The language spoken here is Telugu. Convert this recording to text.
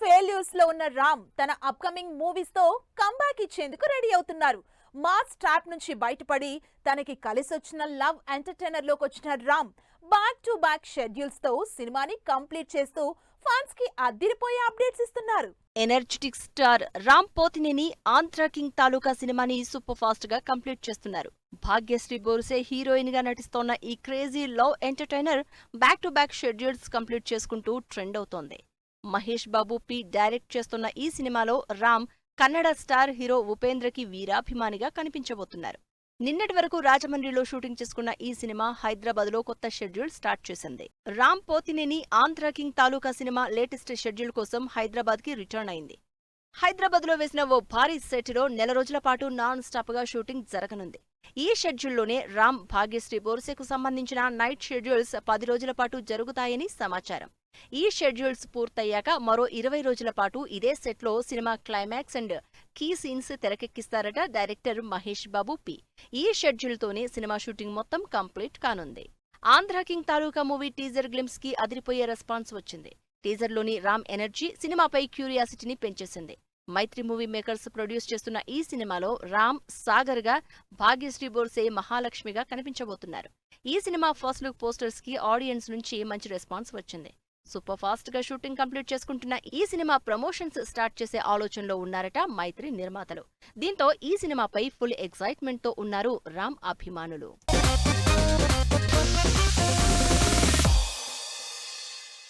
ఫెయిల్యూర్స్ లో ఉన్న రామ్ తన అప్కమింగ్ మూవీస్ తో కంబ్యాక్ ఇచ్చేందుకు రెడీ అవుతున్నారు. మాస్ ట్రాప్ నుంచి బయటపడి తనకి కలిసొచ్చిన లవ్ ఎంటర్టైనర్ లోకి వచ్చిన Ram back to back schedules తో సినిమాని కంప్లీట్ చేస్తూ ఫ్యాన్స్ కి అదిరిపోయే అప్డేట్స్ ఇస్తున్నారు. Energetic star Ram Pothineni Andhra King Taluka సినిమాని సూపర్ ఫాస్ట్ గా కంప్లీట్ చేస్తున్నారు. భాగ్యశ్రీ బోర్సే హీరోయిన్ గా నటిస్తోన్న ఈ crazy love entertainer back to back schedules complete చేసుకుంటూ ట్రెండ్ అవుతోంది. మహేష్ బాబు పి డైరెక్ట్ చేస్తున్న ఈ సినిమాలో రామ్ కన్నడ స్టార్ హీరో ఉపేంద్రకి వీరాభిమానిగా కనిపించబోతున్నారు. నిన్నటి వరకు రాజమండ్రిలో షూటింగ్ చేసుకున్న ఈ సినిమా హైదరాబాద్లో కొత్త షెడ్యూల్ స్టార్ట్ చేసింది. రామ్ పోతినేని ఆంధ్ర కింగ్ తాలూకా సినిమా లేటెస్ట్ షెడ్యూల్ కోసం హైదరాబాద్కి రిటర్న్ అయింది. హైదరాబాద్లో వేసిన ఓ భారీ సెట్లో నెల రోజుల పాటు నాన్ స్టాప్ గా షూటింగ్ జరగనుంది. ఈ షెడ్యూల్లోనే రామ్ భాగ్యశ్రీ బోర్సేకు సంబంధించిన నైట్ షెడ్యూల్స్ 10 రోజుల పాటు జరుగుతాయని సమాచారం. ఈ షెడ్యూల్స్ పూర్తయ్యాక మరో 20 రోజుల పాటు ఇదే సెట్లో సినిమా క్లైమాక్స్ అండ్ కీ సీన్స్ తెరకెక్కిస్తారట డైరెక్టర్ మహేష్ బాబు పి. ఈ షెడ్యూల్తోనే సినిమా షూటింగ్ మొత్తం కంప్లీట్ కానుంది. Andhra King Taluka movie teaser glimpse కి అదిరిపోయే రెస్పాన్స్ వచ్చింది. టీజర్లోని రామ్ ఎనర్జీ సినిమాపై క్యూరియాసిటీని పెంచేసింది. మైత్రి మూవీ మేకర్స్ ప్రొడ్యూస్ చేస్తున్న ఈ సినిమాలో రామ్ సాగర్ గా, భాగ్యశ్రీ బోర్సే మహాలక్ష్మిగా కనిపించబోతున్నారు. ఈ సినిమా ఫస్ట్ లుక్ పోస్టర్స్ కి ఆడియన్స్ నుంచి మంచి రెస్పాన్స్ వచ్చింది. సూపర్ ఫాస్ట్ గా షూటింగ్ కంప్లీట్ చేసుకుంటున్న ఈ సినిమా ప్రమోషన్స్ స్టార్ట్ చేసే ఆలోచనలో ఉన్నారట మైత్రి నిర్మాతలు. దీంతో ఈ సినిమాపై ఫుల్ ఎక్సైట్మెంట్ తో ఉన్నారు రామ్ అభిమానులు.